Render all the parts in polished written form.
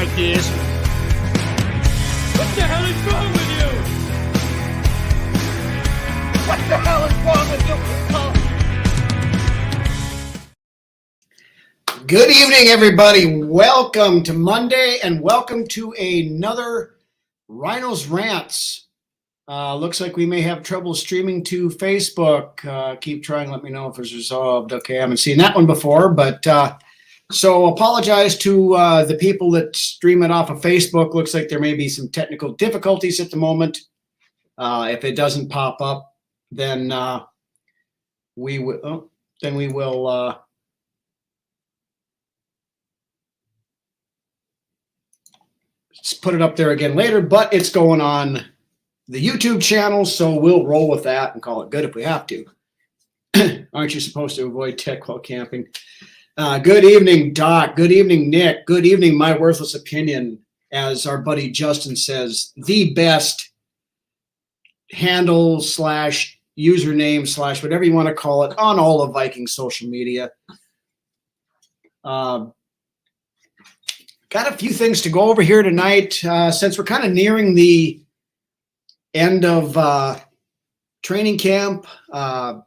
ideas. What the hell is wrong with you? What the hell is wrong with you? Good evening, everybody. Welcome to Monday and welcome to another Ryno's Rants. Looks like we may have trouble streaming to Facebook. Keep trying. Let me know if it's resolved. Okay, I haven't seen that one before, but so apologize to the people that stream it off of Facebook. Looks like there may be some technical difficulties at the moment. If it doesn't pop up, then we will. Put it up there again later, but it's going on the YouTube channel, so we'll roll with that and call it good if we have to. Aren't you supposed to avoid tech while camping? Good evening, Doc. Good evening, Nick. Good evening, My Worthless Opinion. As our buddy Justin says, the best handle / username / whatever you want to call it on all of Viking social media. Got a few things to go over here tonight. Since we're kind of nearing the end of training camp, of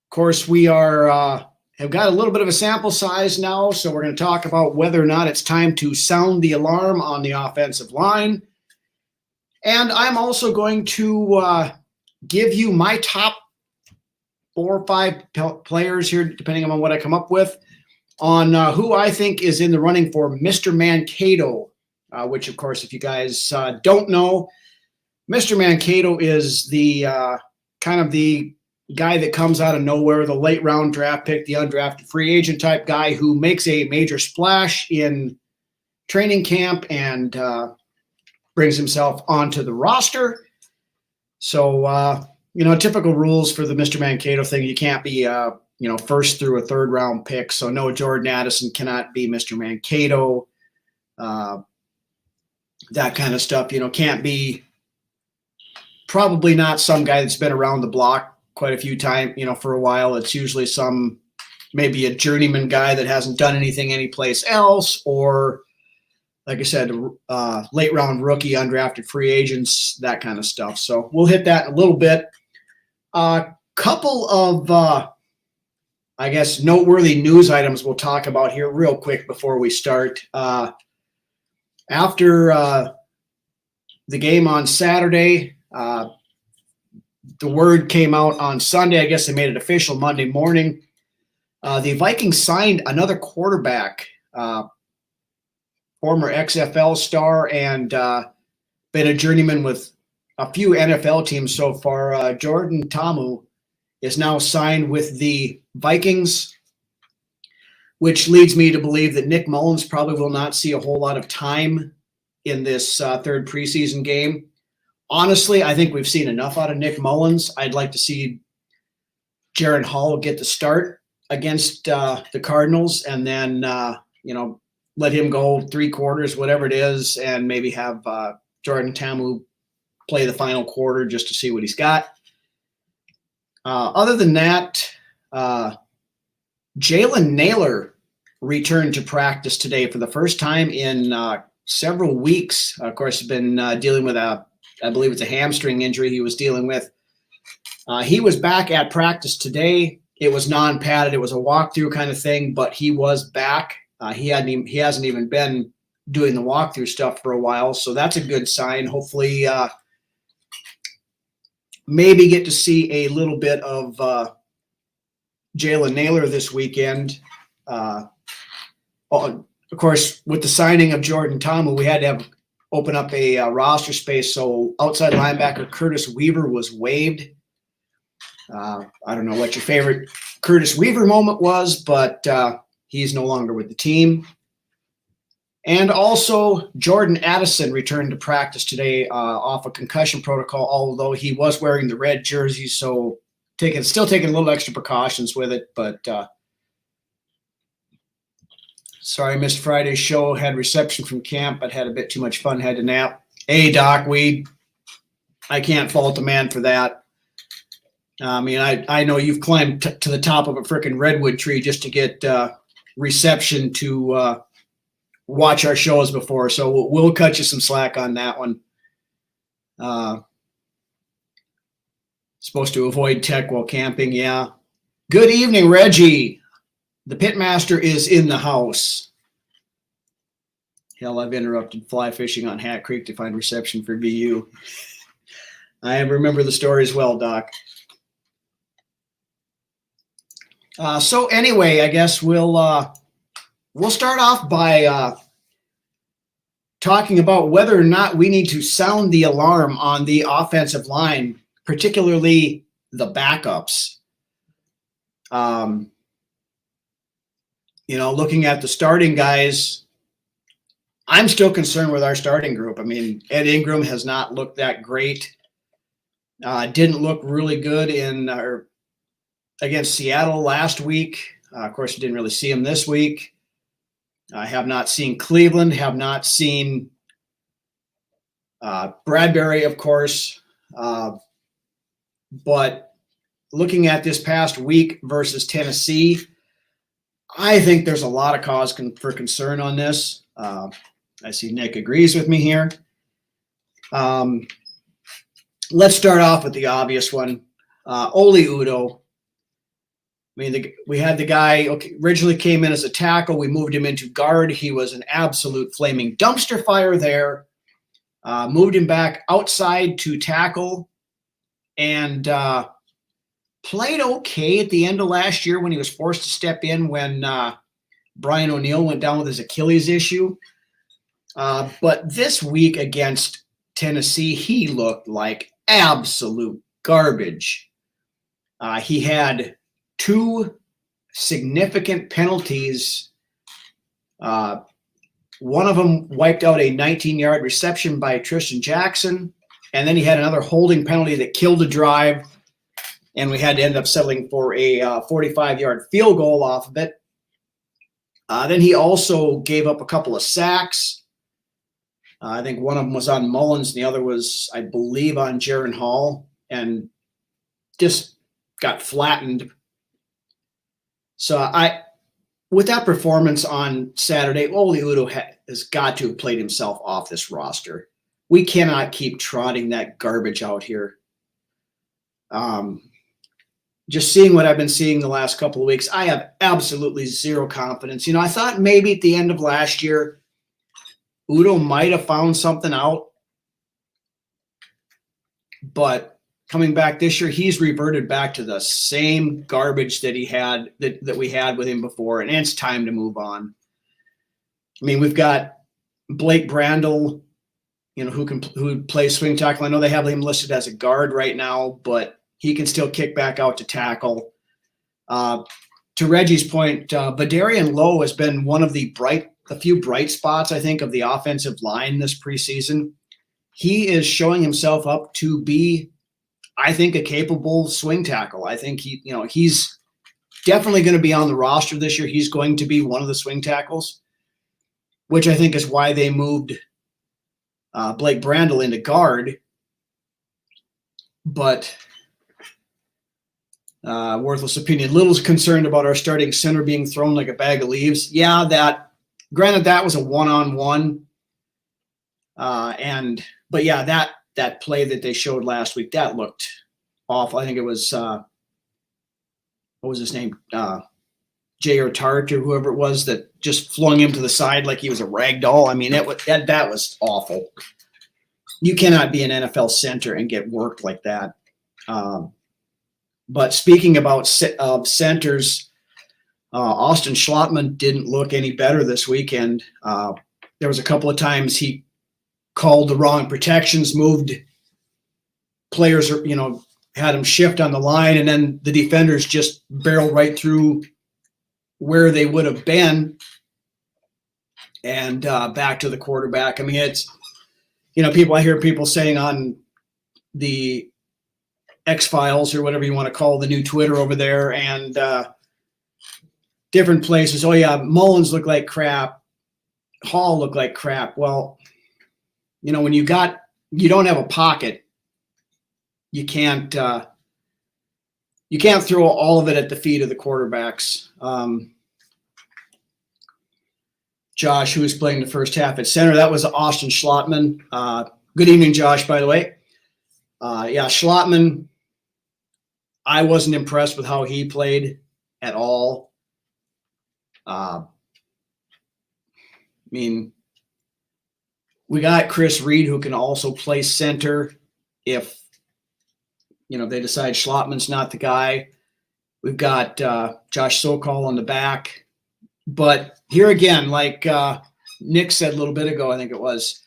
course, we are have got a little bit of a sample size now, so we're going to talk about whether or not it's time to sound the alarm on the offensive line. And I'm also going to give you my top 4 or 5 players here, depending on what I come up with, on who I think is in the running for Mr. Mankato, which, of course, if you guys don't know, Mr. Mankato is the kind of the guy that comes out of nowhere, the late round draft pick, the undrafted free agent type guy who makes a major splash in training camp and brings himself onto the roster. So, typical rules for the Mr. Mankato thing. You can't be first through a third round pick. So no, Jordan Addison cannot be Mr. Mankato. That kind of stuff, can't be, probably not some guy that's been around the block quite a few times, for a while. It's usually maybe a journeyman guy that hasn't done anything anyplace else, or like I said, late round rookie, undrafted free agents, that kind of stuff. So we'll hit that in a little bit. Couple of, noteworthy news items we'll talk about here real quick before we start. After the game on Saturday, the word came out on Sunday. I guess they made it official Monday morning. The Vikings signed another quarterback, former XFL star and been a journeyman with a few NFL teams so far. Jordan Ta'amu is now signed with the Vikings, which leads me to believe that Nick Mullins probably will not see a whole lot of time in this third preseason game. Honestly, I think we've seen enough out of Nick Mullins. I'd like to see Jaron Hall get the start against the Cardinals, and then let him go 3 quarters, whatever it is, and maybe have Jordan Ta'amu play the final quarter just to see what he's got. Other than that, Jalen Naylor returned to practice today for the first time in several weeks. Of course, he's been dealing with I believe it's a hamstring injury he was dealing with. He was back at practice today. It was non-padded. It was a walkthrough kind of thing, but he was back. He hasn't even been doing the walkthrough stuff for a while, so that's a good sign. Hopefully, maybe get to see a little bit of Jalen Naylor this weekend. Of course, with the signing of Jordan Ta'amu, we had to open up a roster space, so outside linebacker Curtis Weaver was waived. I don't know what your favorite Curtis Weaver moment was, but he's no longer with the team. And also, Jordan Addison returned to practice today off a concussion protocol, although he was wearing the red jersey, so still taking a little extra precautions with it. But sorry, I missed Friday's show. Had reception from camp, but had a bit too much fun. Had to nap. Hey, Doc, I can't fault the man for that. I mean, I know you've climbed to the top of a freaking redwood tree just to get reception to watch our shows before, so we'll cut you some slack on that one. Supposed to avoid tech while camping, yeah. Good evening, Reggie. The pitmaster is in the house. Hell, I've interrupted fly fishing on Hat Creek to find reception for BU. I remember the story as well, Doc. So anyway, I guess we'll start off by talking about whether or not we need to sound the alarm on the offensive line, particularly the backups. Looking at the starting guys, I'm still concerned with our starting group. I mean, Ed Ingram has not looked that great. Didn't look really good against Seattle last week. Of course, you didn't really see him this week. I have not seen Cleveland, have not seen Bradbury, of course. But looking at this past week versus Tennessee, I think there's a lot of cause for concern on this. I see Nick agrees with me here. Let's start off with the obvious one. Oli Udoh. I mean, we had the guy originally came in as a tackle. We moved him into guard. He was an absolute flaming dumpster fire there. Moved him back outside to tackle and played okay at the end of last year when he was forced to step in when Brian O'Neill went down with his Achilles issue. But this week against Tennessee, he looked like absolute garbage. He had 2 significant penalties. One of them wiped out a 19-yard reception by Tristan Jackson, and then he had another holding penalty that killed a drive, and we had to end up settling for a 45-yard field goal off of it. Then he also gave up a couple of sacks. I think one of them was on Mullins, and the other was, I believe, on Jaron Hall, and just got flattened. So with that performance on Saturday, Oli Udoh has got to have played himself off this roster. We cannot keep trotting that garbage out here. Just seeing what I've been seeing the last couple of weeks, I have absolutely zero confidence. I thought maybe at the end of last year, Udoh might have found something out, but coming back this year, he's reverted back to the same garbage that he had that we had with him before, and it's time to move on. I mean, we've got Blake Brandel, who plays swing tackle. I know they have him listed as a guard right now, but he can still kick back out to tackle. To Reggie's point, Badarian Lowe has been one of the few bright spots, I think, of the offensive line this preseason. He is showing himself up to be, I think, a capable swing tackle. I think he's definitely going to be on the roster this year. He's going to be one of the swing tackles, which I think is why they moved Blake Brandel into guard. But worthless opinion. Little's concerned about our starting center being thrown like a bag of leaves. Yeah, granted that was a one-on-one. But yeah, that play that they showed last week, that looked awful. I think it was, what was his name? J.R. Tart or whoever it was that just flung him to the side like he was a rag doll. I mean, that was awful. You cannot be an NFL center and get worked like that. But speaking about centers, Austin Schlottman didn't look any better this weekend. There was a couple of times he called the wrong protections, moved players, had them shift on the line, and then the defenders just barreled right through where they would have been and back to the quarterback. I mean, it's, I hear people saying on the X-Files or whatever you want to call the new Twitter over there and different places, oh yeah, Mullins looked like crap, Hall looked like crap. Well, when you don't have a pocket, you can't throw all of it at the feet of the quarterbacks. Josh, who was playing the first half at center. That was Austin Schlottman. Good evening, Josh, by the way. Yeah, Schlottman, I wasn't impressed with how he played at all. I mean, we got Chris Reed, who can also play center if, they decide Schlottman's not the guy. We've got Josh Sokol on the back. But here again, like Nick said a little bit ago, I think it was,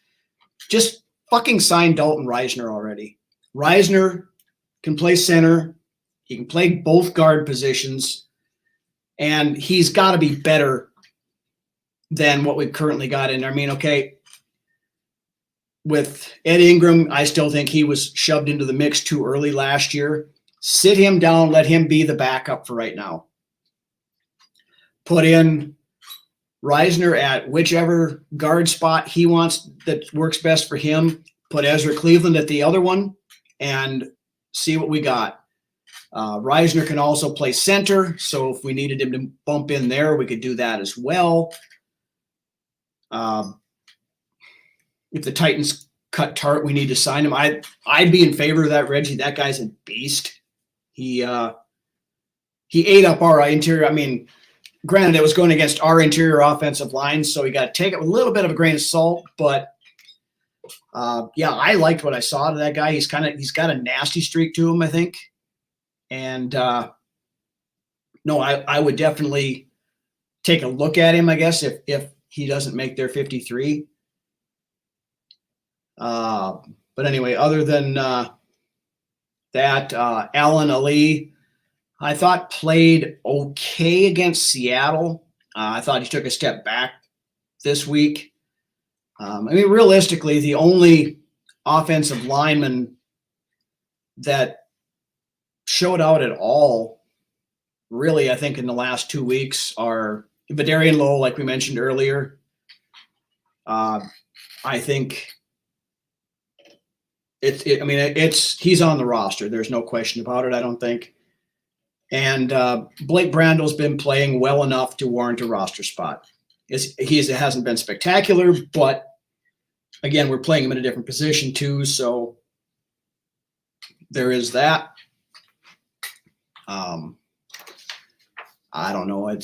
just fucking sign Dalton Reisner already. Reisner can play center. He can play both guard positions. And he's got to be better than what we've currently got in there. I mean, okay, with Ed Ingram, I still think he was shoved into the mix too early last year. Sit him down, let him be the backup for right now. Put in Reisner at whichever guard spot he wants that works best for him. Put Ezra Cleveland at the other one and see what we got. Reisner can also play center, so if we needed him to bump in there, we could do that as well. If the Titans cut Tart, we need to sign him. I'd be in favor of that, Reggie. That guy's a beast. He ate up our interior. I mean, granted, it was going against our interior offensive line, so you got to take it with a little bit of a grain of salt. But yeah, I liked what I saw to that guy. He's got a nasty streak to him, I think. And no, I would definitely take a look at him, I guess, if he doesn't make their 53. But anyway, other than that, Alan Ali, I thought played okay against Seattle. I thought he took a step back this week. I mean, realistically, the only offensive lineman that showed out at all, really, I think in the last 2 weeks are Vidarian Lowe, like we mentioned earlier. I think he's on the roster. There's no question about it, I don't think. And Blake Brandel's been playing well enough to warrant a roster spot. It hasn't been spectacular, but again, we're playing him in a different position too, so there is that. I don't know.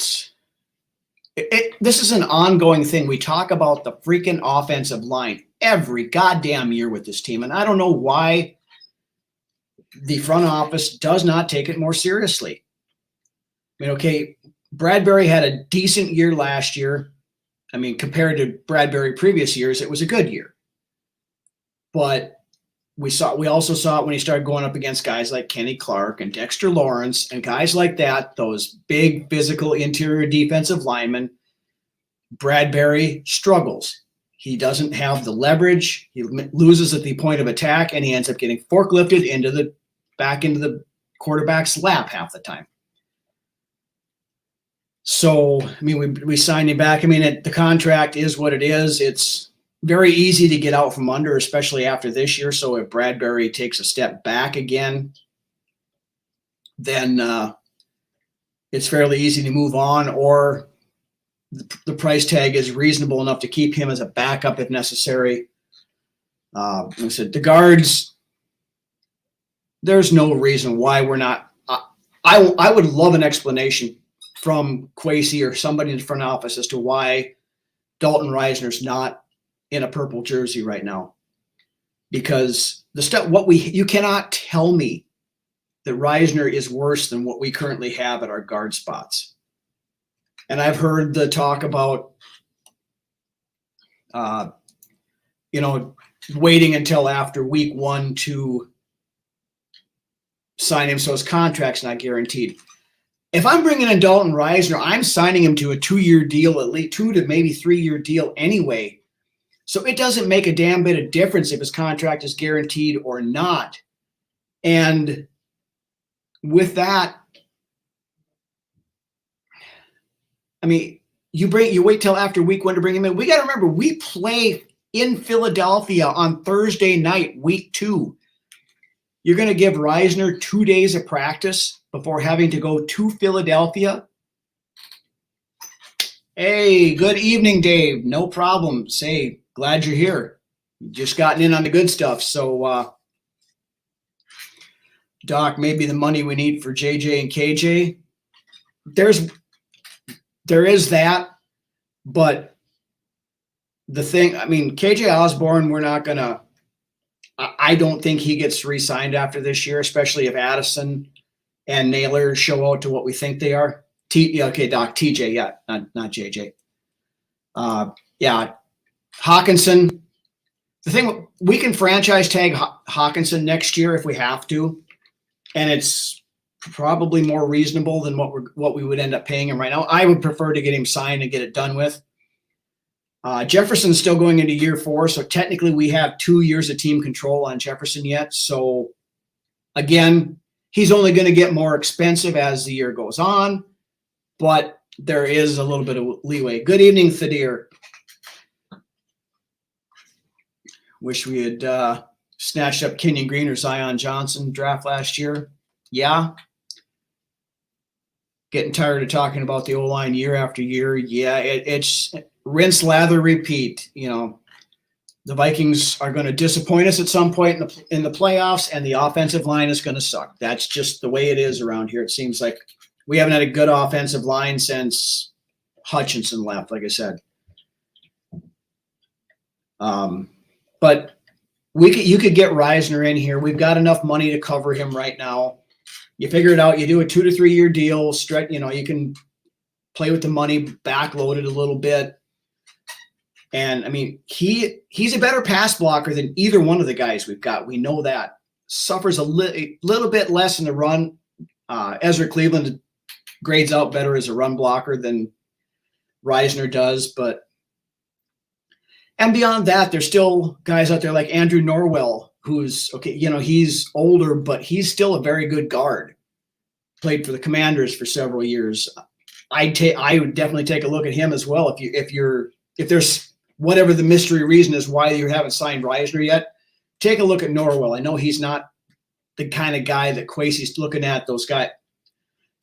This is an ongoing thing. We talk about the freaking offensive line every goddamn year with this team, and I don't know why the front office does not take it more seriously. I mean, okay, Bradbury had a decent year last year. I mean, compared to Bradbury previous years, it was a good year. But we also saw it when he started going up against guys like Kenny Clark and Dexter Lawrence and guys like that, those big physical interior defensive linemen. Bradbury struggles. He doesn't have the leverage. He loses at the point of attack, and he ends up getting forklifted back into the quarterback's lap half the time. So, I mean, we signed him back. I mean, the contract is what it is. It's very easy to get out from under, especially after this year. So if Bradbury takes a step back again, then it's fairly easy to move on, or the price tag is reasonable enough to keep him as a backup if necessary. Like I said, the guards, there's no reason why we're not. I would love an explanation from Kwesi or somebody in the front office as to why Dalton Reisner's not in a purple jersey right now, because you cannot tell me that Reisner is worse than what we currently have at our guard spots. And I've heard the talk about, waiting until after week 1 to sign him so his contract's not guaranteed. If I'm bringing in Dalton Reisner, I'm signing him to a 2-year deal, at least 2 to maybe 3-year deal anyway. So it doesn't make a damn bit of difference if his contract is guaranteed or not. And with that, I mean, you wait till after week 1 to bring him in. We got to remember, we play in Philadelphia on Thursday night, week 2. You're going to give Reisner 2 days of practice before having to go to Philadelphia? Hey, good evening, Dave. No problem. Say, glad you're here. Just gotten in on the good stuff. So, Doc, maybe the money we need for JJ and KJ. There is that, but the thing, I mean, KJ Osborne, we're not gonna. I don't think he gets re-signed after this year, especially if Addison and Naylor show out to what we think they are. Okay, Doc, TJ, yeah, not JJ. Yeah, Hawkinson. The thing, we can franchise tag Hawkinson next year if we have to, and it's probably more reasonable than what we would end up paying him right now. I would prefer to get him signed and get it done with. Jefferson's still going into year 4, so technically we have 2 years of team control on Jefferson yet. So again, he's only going to get more expensive as the year goes on, but there is a little bit of leeway. Good evening, Thadir. Wish we had snatched up Kenyon Green or Zion Johnson draft last year. Yeah. Getting tired of talking about the O-line year after year. Yeah, it's rinse, lather, repeat. You know, the Vikings are going to disappoint us at some point in the playoffs, and the offensive line is going to suck. That's just the way it is around here. It seems like we haven't had a good offensive line since Hutchinson left, like I said. But you could get Reisner in here. We've got enough money to cover him right now. You figure it out. You do a 2 to 3 year deal. You can play with the money, backload it a little bit. And I mean, he's a better pass blocker than either one of the guys we've got. We know that. Suffers a little bit less in the run. Ezra Cleveland grades out better as a run blocker than Reisner does, and beyond that, there's still guys out there like Andrew Norwell, who's okay. He's older, but he's still a very good guard. Played for the Commanders for several years. I would definitely take a look at him as well. If there's whatever the mystery reason is why you haven't signed Reisner yet, take a look at Norwell. I know he's not the kind of guy that Kwesi's looking at, those guys,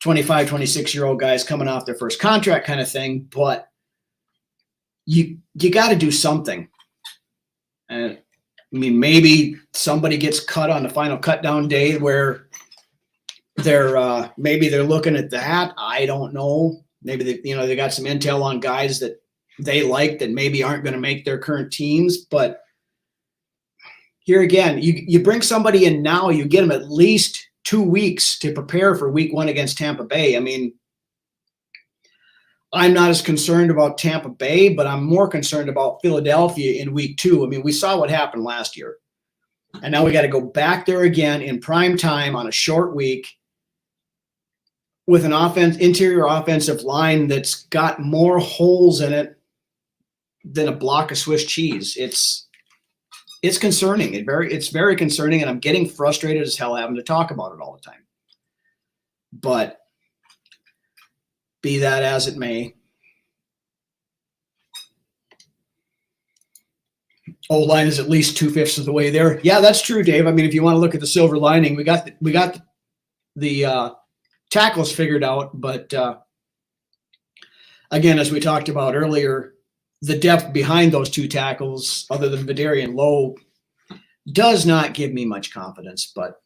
25, 26-year-old guys coming off their first contract kind of thing, but you got to do something. And I mean, maybe somebody gets cut on the final cut down day where they're looking at that. I don't know. Maybe they got some intel on guys that they like that maybe aren't going to make their current teams. But here again, you bring somebody in now, you get them at least 2 weeks to prepare for week 1 against Tampa Bay. I mean, I'm not as concerned about Tampa Bay, but I'm more concerned about Philadelphia in week 2. I mean, we saw what happened last year. And now we got to go back there again in prime time on a short week with an interior offensive line that's got more holes in it than a block of Swiss cheese. It's concerning. It's very concerning, and I'm getting frustrated as hell having to talk about it all the time. But be that as it may, O-line is at least 2/5 of the way there. Yeah, that's true, Dave. I mean, if you want to look at the silver lining, we got the tackles figured out, but again, as we talked about earlier, the depth behind those 2 tackles, other than Vidarian Lowe, does not give me much confidence. But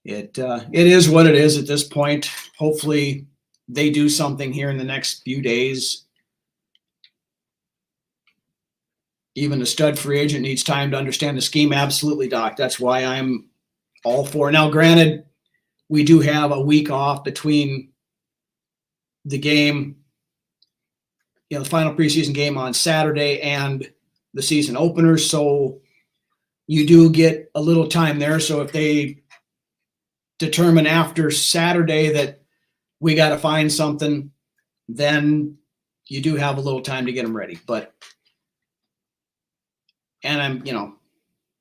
it is what it is at this point. Hopefully, they do something here in the next few days. Even a stud free agent needs time to understand the scheme. Absolutely, Doc. That's why I'm all for it. Now, granted, we do have a week off between the game, the final preseason game on Saturday and the season opener. So you do get a little time there. So if they determine after Saturday that we got to find something, then you do have a little time to get them ready.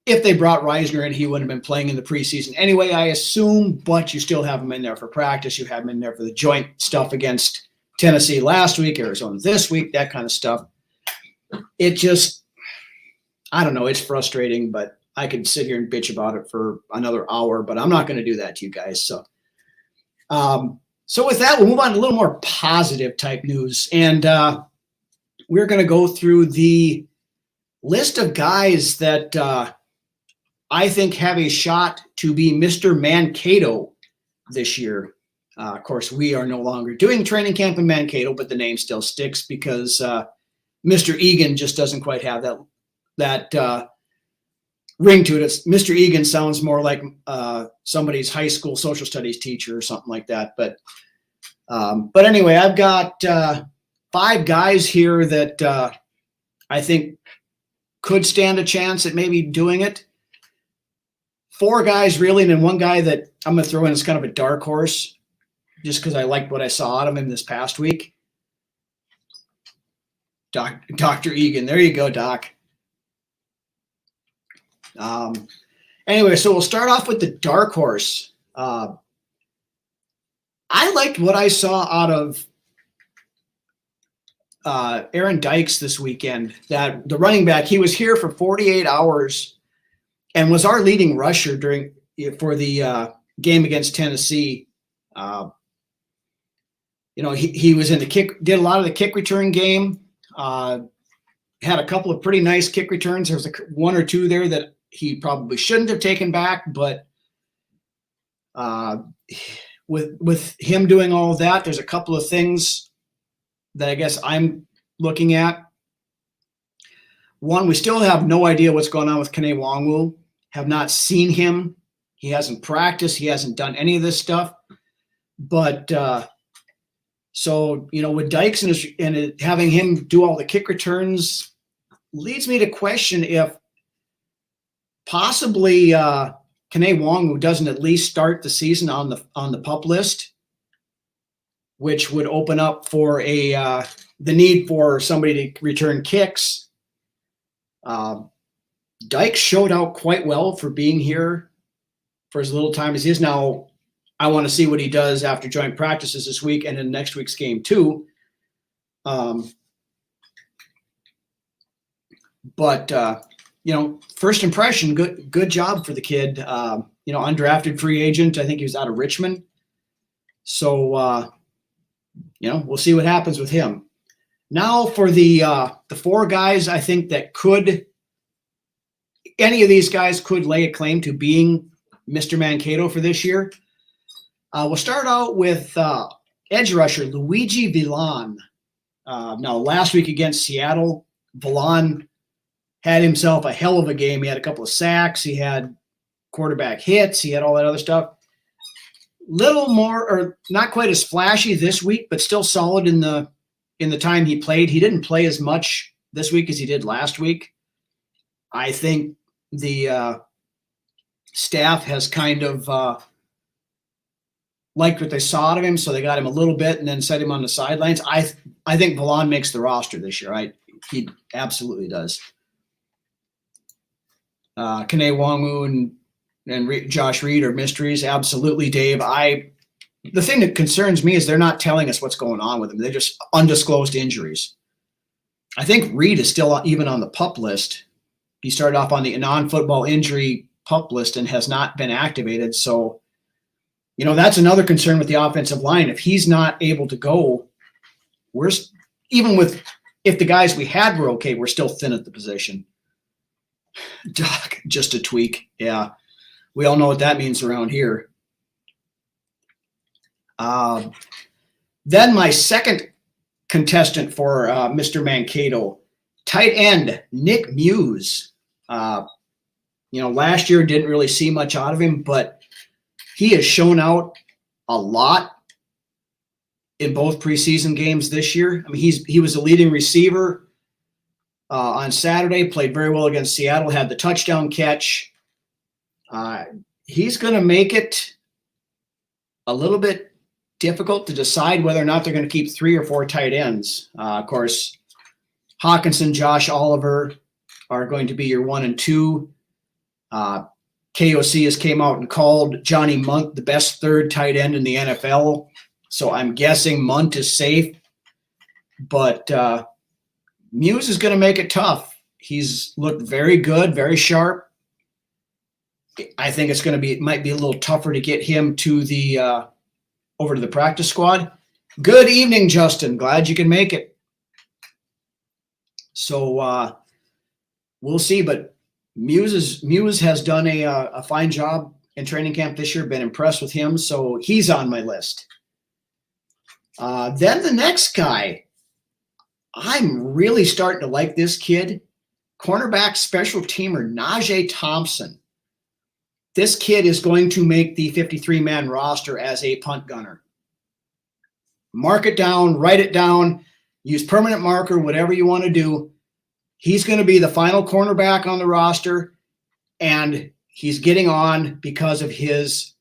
If they brought Reisner in, he wouldn't have been playing in the preseason anyway, I assume, but you still have him in there for practice. You have him in there for the joint stuff against Tennessee last week, Arizona this week, that kind of stuff. It just, I don't know, it's frustrating, but I could sit here and bitch about it for another hour, but I'm not going to do that to you guys. So So with that, we'll move on to a little more positive type news. And we're going to go through the list of guys that I think have a shot to be Mr. Mankato this year. Of course, we are no longer doing training camp in Mankato, but the name still sticks because Mr. Egan just doesn't quite have that ring to it. Mr. Egan sounds more like somebody's high school social studies teacher or something like that. But anyway, I've got 5 guys here that I think could stand a chance at maybe doing it. 4 guys really, and then 1 guy that I'm going to throw in as kind of a dark horse just because I liked what I saw out of him this past week. Dr. Egan. There you go, Doc. Anyway, so we'll start off with the dark horse. I liked what I saw out of Aaron Dykes this weekend. That the running back, he was here for 48 hours and was our leading rusher for the game against Tennessee. He was in did a lot of the kick return game. Had a couple of pretty nice kick returns. There was 1 or 2 there that he probably shouldn't have taken back, but with him doing all of that, there's a couple of things that I guess I'm looking at. One, we still have no idea what's going on with Kene Nwangwu. Have not seen him. He hasn't practiced. He hasn't done any of this stuff. But so, with Dykes and having him do all the kick returns leads me to question if possibly Kene Nwangwu doesn't at least start the season on the PUP list, which would open up for the need for somebody to return kicks. Dykes showed out quite well for being here for as little time as he is now. I want to see what he does after joint practices this week and in next week's game too. First impression, good job for the kid. Undrafted free agent. I think he was out of Richmond. So, we'll see what happens with him. Now for the 4 guys, I think that any of these guys could lay a claim to being Mr. Mankato for this year. We'll start out with edge rusher Luigi Villan. Now, last week against Seattle, Villan had himself a hell of a game. He had a couple of sacks. He had quarterback hits. He had all that other stuff. Little more, or not quite as flashy this week, but still solid in the time he played. He didn't play as much this week as he did last week. I think the staff has kind of liked what they saw out of him, so they got him a little bit and then set him on the sidelines. I think Villan makes the roster this year. He absolutely does. Kene Nwangwu and Josh Reed are mysteries. Absolutely, Dave. The thing that concerns me is they're not telling us what's going on with him. They're just undisclosed injuries. I think Reed is still even on the PUP list. He started off on the non-football injury PUP list and has not been activated. So, that's another concern with the offensive line. If he's not able to go, if the guys we had were okay, we're still thin at the position. Doc, just a tweak. Yeah. We all know what that means around here. Then my second contestant for Mr. Mankato, tight end Nick Muse. Last year didn't really see much out of him, but he has shown out a lot in both preseason games this year. I mean, he was the leading receiver on Saturday, played very well against Seattle, had the touchdown catch. He's going to make it a little bit difficult to decide whether or not they're going to keep 3 or 4 tight ends. Of course, Hawkinson, Josh Oliver are going to be your 1 and 2. KOC has came out and called Johnny Munt the best third tight end in the NFL. So I'm guessing Munt is safe. But Muse is going to make it tough. He's looked very good, very sharp. I think it might be a little tougher to get him to the over to the practice squad. Good evening, Justin. Glad you can make it. So we'll see, but Muse has done a fine job in training camp this year. Been impressed with him, so he's on my list. Then the next guy, I'm really starting to like this kid, cornerback special teamer Najee Thompson. This kid is going to make the 53-man roster as a punt gunner. Mark it down, write it down, use permanent marker, whatever you want to do. He's going to be the final cornerback on the roster, and he's getting on because of his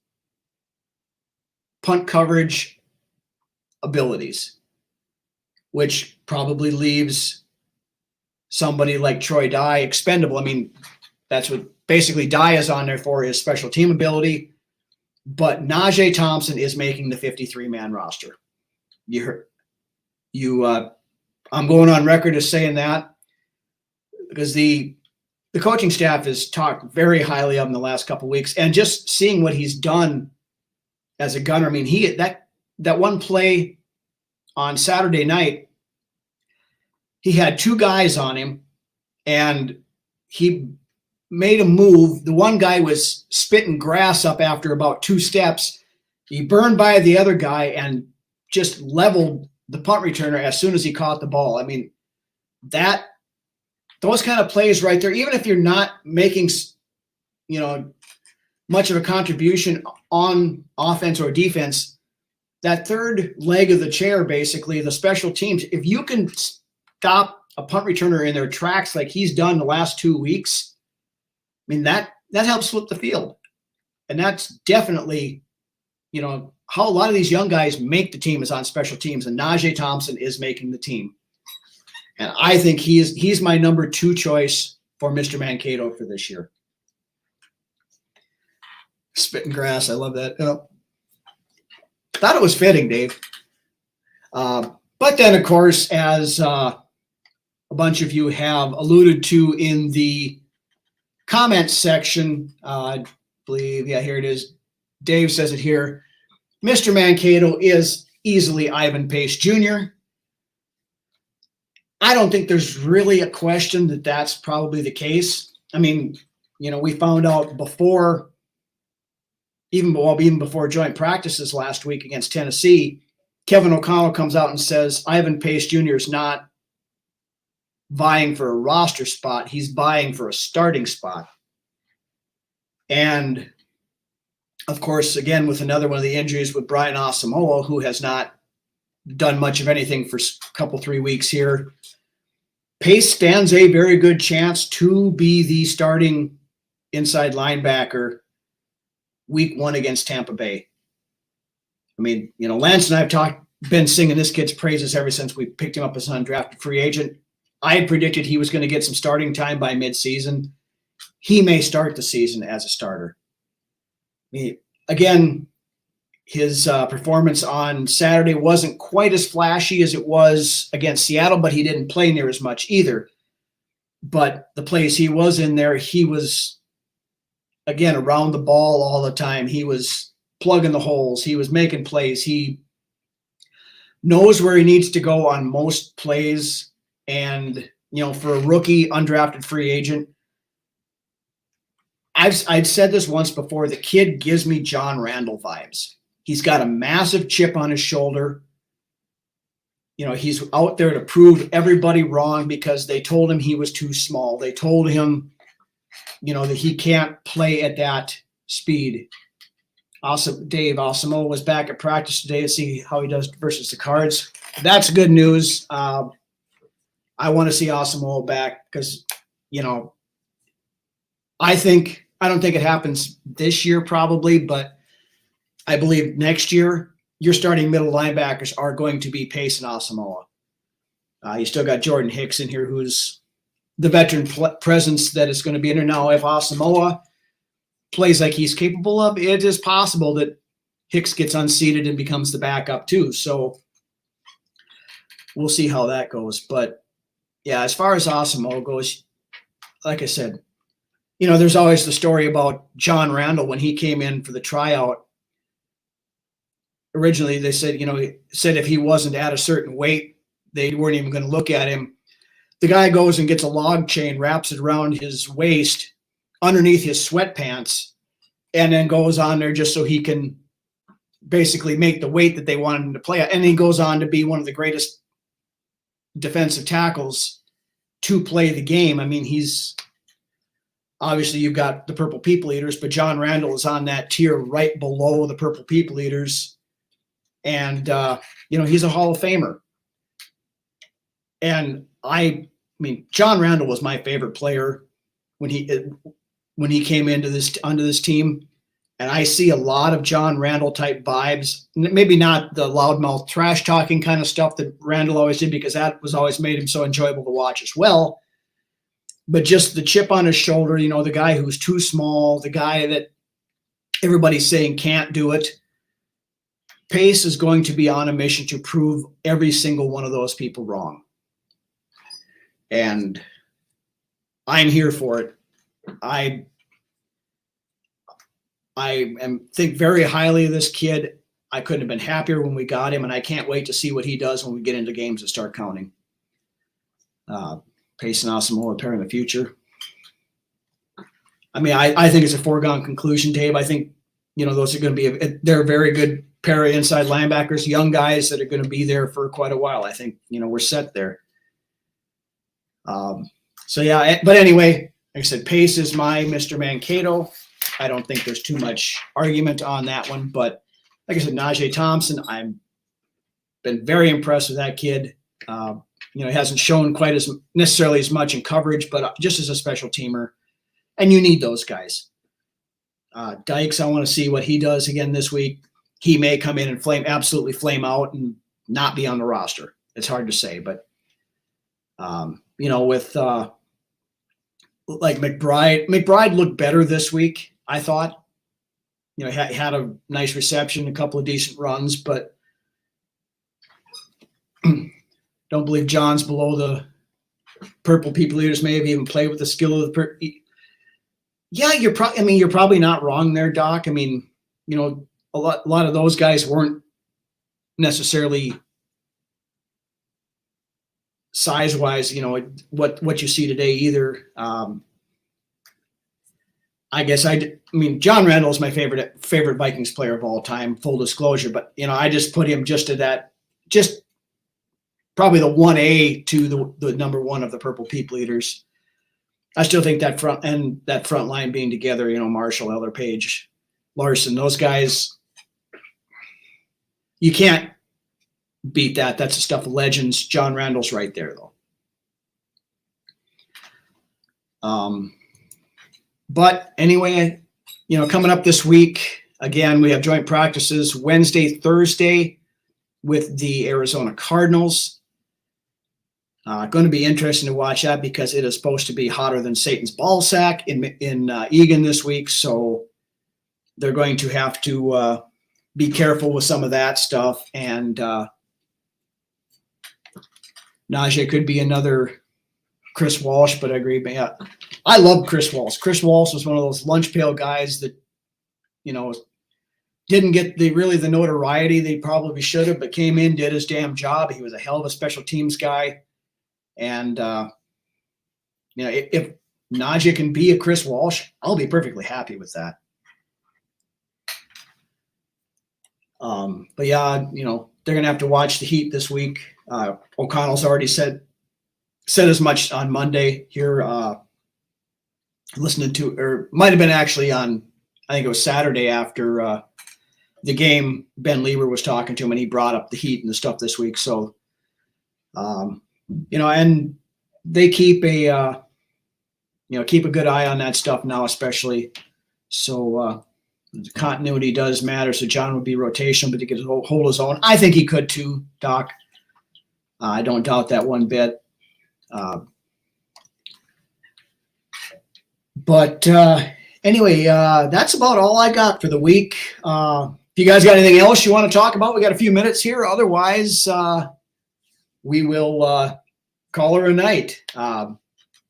punt coverage abilities, which probably leaves somebody like Troy Dye expendable. I mean, that's what basically Dye is on there for, his special team ability. But Najee Thompson is making the 53-man roster. I'm going on record as saying that because the coaching staff has talked very highly of him the last couple of weeks, and just seeing what he's done as a gunner. I mean, that one play on Saturday night, he had two guys on him, and he made a move. The one guy was spitting grass up after about 2 steps. He burned by the other guy and just leveled the punt returner as soon as he caught the ball. I mean, those kind of plays right there, even if you're not making, much of a contribution on offense or defense, that third leg of the chair, basically, the special teams, if you can stop a punt returner in their tracks like he's done the last 2 weeks, I mean, that helps flip the field. And that's definitely, how a lot of these young guys make the team is on special teams, and Najee Thompson is making the team. And I think he's my number 2 choice for Mr. Mankato for this year. Spitting grass, I love that. Thought it was fitting, Dave. But then, of course, as a bunch of you have alluded to in the comments section, I believe, here it is. Dave says it here. Mr. Mankato is easily Ivan Pace Jr. I don't think there's really a question that that's probably the case. I mean, we found out before, even before joint practices last week against Tennessee, Kevin O'Connell comes out and says Ivan Pace Jr. is not vying for a roster spot. He's vying for a starting spot. And of course, again, with another one of the injuries with Brian Asamoah, who has not done much of anything for a couple, 3 weeks here, Pace stands a very good chance to be the starting inside linebacker week 1 against Tampa Bay. I mean, Lance and I have been singing this kid's praises ever since we picked him up as an undrafted free agent. I had predicted he was going to get some starting time by midseason. He may start the season as a starter. Again, his performance on Saturday wasn't quite as flashy as it was against Seattle, but he didn't play near as much either. But the plays he was in there, he was, again, around the ball all the time. He was plugging the holes. He was making plays. He knows where he needs to go on most plays. And, for a rookie, undrafted free agent, I'd said this once before, the kid gives me John Randall vibes. He's got a massive chip on his shoulder. He's out there to prove everybody wrong because they told him he was too small. They told him, that he can't play at that speed. Also, Dave Asamoah was back at practice today to see how he does versus the Cards. That's good news. I want to see Asamoah back because, I don't think it happens this year probably, but I believe next year your starting middle linebackers are going to be Pace and Asamoah. You still got Jordan Hicks in here, who's the veteran presence that is going to be in there now. If Asamoah plays like he's capable of, it is possible that Hicks gets unseated and becomes the backup too. So we'll see how that goes. But yeah, as far as Asamoah goes, like I said, there's always the story about John Randall when he came in for the tryout. originally they said, he said if he wasn't at a certain weight, they weren't even going to look at him. The guy goes and gets a log chain, wraps it around his waist underneath his sweatpants, and then goes on there just so he can basically make the weight that they wanted him to play at. And he goes on to be one of the greatest defensive tackles to play the game. I mean, he's obviously, you've got the Purple People Eaters, but John Randall is on that tier right below the Purple People Eaters. And, he's a Hall of Famer. And I mean, John Randall was my favorite player when he came onto this team. And I see a lot of John Randall type vibes, maybe not the loudmouth trash talking kind of stuff that Randall always did, because that was always made him so enjoyable to watch as well. But just the chip on his shoulder, the guy who's too small, the guy that everybody's saying can't do it. Pace is going to be on a mission to prove every single one of those people wrong. And I'm here for it. I think very highly of this kid. I couldn't have been happier when we got him, and I can't wait to see what he does when we get into games and start counting. Pace and Asamoah pair in the future. I mean, I think it's a foregone conclusion, Dave. I think, those are going to be they're a very good pair of inside linebackers, young guys that are going to be there for quite a while. I think, we're set there. So, yeah, but anyway, like I said, Pace is my Mr. Mankato. I don't think there's too much argument on that one. But like I said, Najee Thompson, I've been very impressed with that kid. He hasn't shown quite as necessarily as much in coverage, but just as a special teamer. And you need those guys. Dykes, I want to see what he does again this week. He may come in and absolutely flame out and not be on the roster. It's hard to say, but with like McBride looked better this week, I thought. Had a nice reception, a couple of decent runs, but don't believe John's below the Purple People Eaters. May have even played with the skill of the Yeah, you're probably not wrong there, Doc. I mean, a lot of those guys weren't necessarily size-wise, what you see today either. I guess John Randall is my favorite Vikings player of all time, full disclosure, but I just put him just probably the 1A to the number one of the Purple People Eaters. I still think that front line being together, Marshall, Eller, Page, Larson, those guys, you can't beat that. That's the stuff of legends. John Randall's right there, though. But anyway, coming up this week, again, we have joint practices Wednesday, Thursday with the Arizona Cardinals. Going to be interesting to watch that because it is supposed to be hotter than Satan's ballsack in Egan this week. So they're going to have to be careful with some of that stuff. And Najee could be another Chris Walsh, but I agree. But yeah, I love Chris Walsh. Chris Walsh was one of those lunch pail guys that, didn't get the notoriety they probably should have, but came in, did his damn job. He was a hell of a special teams guy. And, if Najee can be a Chris Walsh, I'll be perfectly happy with that. But yeah, they're going to have to watch the Heat this week. O'Connell's already said as much on Monday here, listening to, or might've been actually on, I think it was Saturday after, the game. Ben Lieber was talking to him and he brought up the Heat and the stuff this week. So, and they keep a good eye on that stuff now, especially. So continuity does matter. So John would be rotation, but he could hold his own. I think he could too, Doc. I don't doubt that one bit. But anyway, that's about all I got for the week. If you guys got anything else you want to talk about, we got a few minutes here. Otherwise, we will call her a night.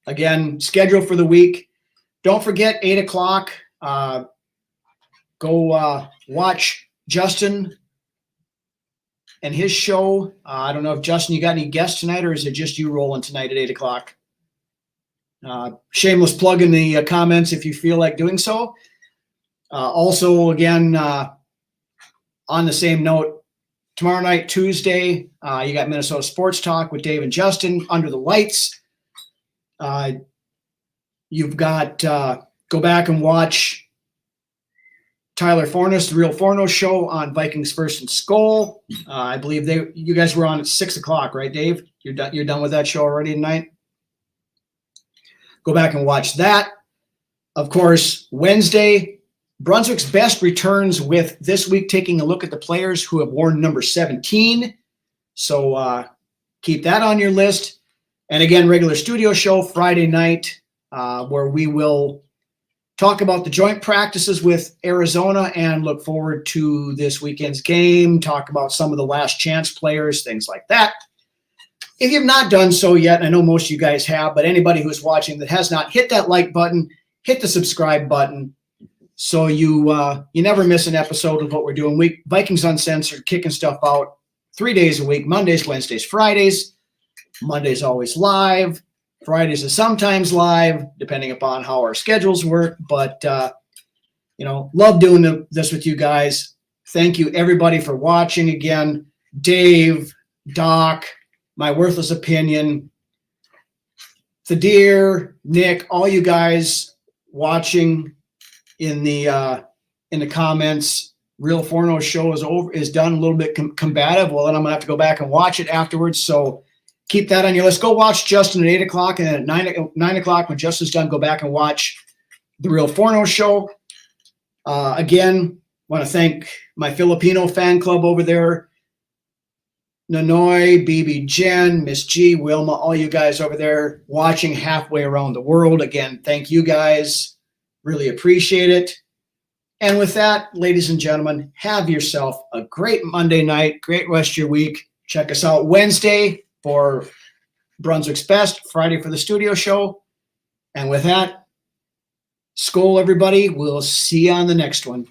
Again, schedule for the week. Don't forget 8:00. Go watch Justin and his show. I don't know if Justin, you got any guests tonight, or is it just you rolling tonight at 8 o'clock? Shameless plug in the comments if you feel like doing so. Also, again, on the same note, tomorrow night, Tuesday, you got Minnesota Sports Talk with Dave and Justin, Under the Lights. You've got, go back and watch Tyler Fornes, The Real Forno Show on Vikings First and Skol. I believe you guys were on at 6 o'clock, right, Dave? You're done with that show already tonight? Go back and watch that. Of course, Wednesday, Brunswick's Best returns with this week taking a look at the players who have worn number 17. So keep that on your list. And again, regular studio show Friday night, where we will talk about the joint practices with Arizona and look forward to this weekend's game, talk about some of the last chance players, things like that. If you've not done so yet, and I know most of you guys have, but anybody who's watching that has not, hit that like button, hit the subscribe button, so you never miss an episode of what we're doing. Vikings Uncensored, kicking stuff out 3 days a week, Mondays, Wednesdays, Fridays. Mondays always live. Fridays is sometimes live, depending upon how our schedules work. But, love doing this with you guys. Thank you, everybody, for watching. Again, Dave, Doc, My Worthless Opinion, Thadir, Nick, all you guys watching in the comments. Real Forno Show is done, a little bit combative. Well, then I'm gonna have to go back and watch it afterwards. So keep that on your list. Go watch Justin at 8 o'clock, and then at 9 o'clock when Justin's done, go back and watch the Real Forno Show. Again, want to thank my Filipino fan club over there. Nanoy, BB Jen, Miss G, Wilma, all you guys over there watching halfway around the world. Again, thank you guys. Really appreciate it. And with that, ladies and gentlemen, have yourself a great Monday night, great rest of your week. Check us out Wednesday for Brunswick's Best, Friday for the studio show. And with that, skol, everybody. We'll see you on the next one.